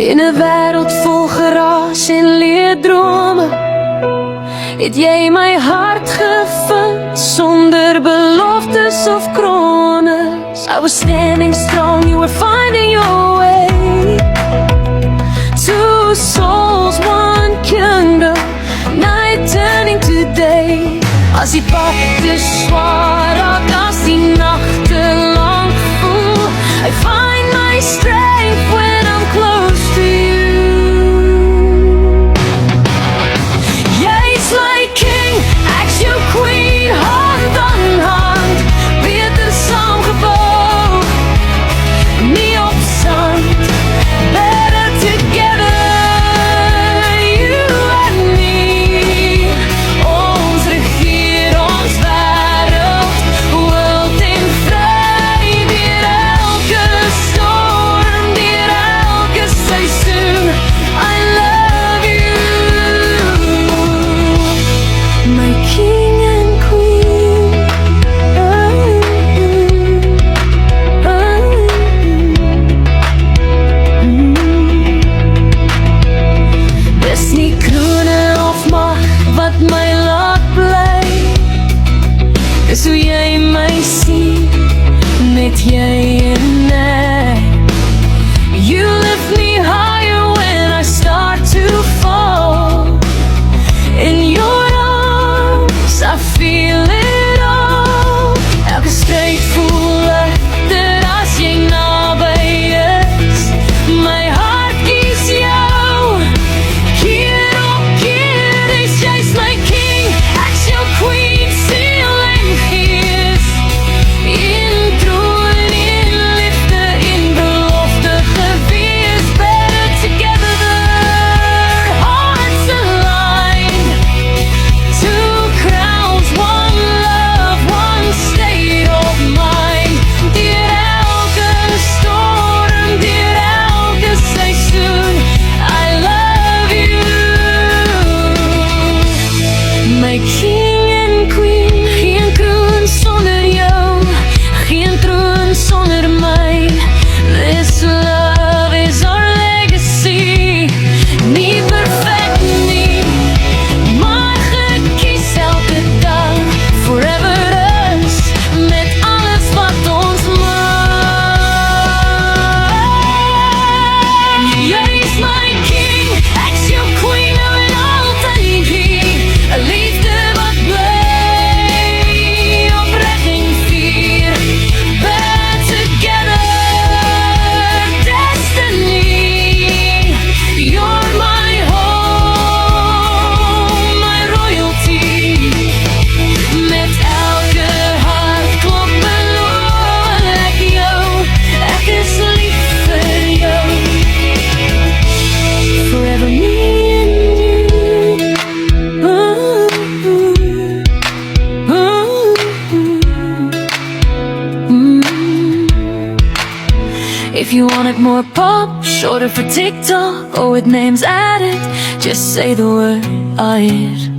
In 'n wêreld vol geraas en leerdrome het jy my hart gevind sonder beloftes of krones. I was standing strong, you were finding your way. Two souls, one kingdom, night turning to day. As die pad te zwaar raak, as die nachten lang voel, I find my strength when I'm close to you. Jy's my king, ek's jou queen, hand aan hand, beter saamgebou, nie op sand, better together, you and me. Ons regeer ons wêreld, wild en vry, deur elke storm, deur elke seisoen. I love you, my king and queen. Dis nie kroone of mag wat my laat bly, dis hoe jy my sien, met jy en ek. You lift me higher when I start to fall. In your arms I feel it all. Elke stryd voel dat as jy naby is, my hart kies jou. Keer op keer is jy's my king, ek's jou queen, siel en gees. In troon, in liefde, in belofte gewees. Better together, hearts aligned. Two crowns, one love, one state of mind. Deur elke storm, deur elke seisoen, I love you, my king and queen. Geen kroon sonder jou, geen troon sonder my. This love is our legacy. Nie perfect nie, maar gekies elke dag. Forever us, met alles wat ons maak. Jy's my king, ek's jou queen, nou en altyd hier. 'n Liefde wat bly, opreg en fier. Better together, destiny. You're my home, my royalty. Met elke hartklop beloof ek jou, ek is lief vir jou. Forever me and you. If you want it more pop, shorter for TikTok, or with names added, just say the word, I hit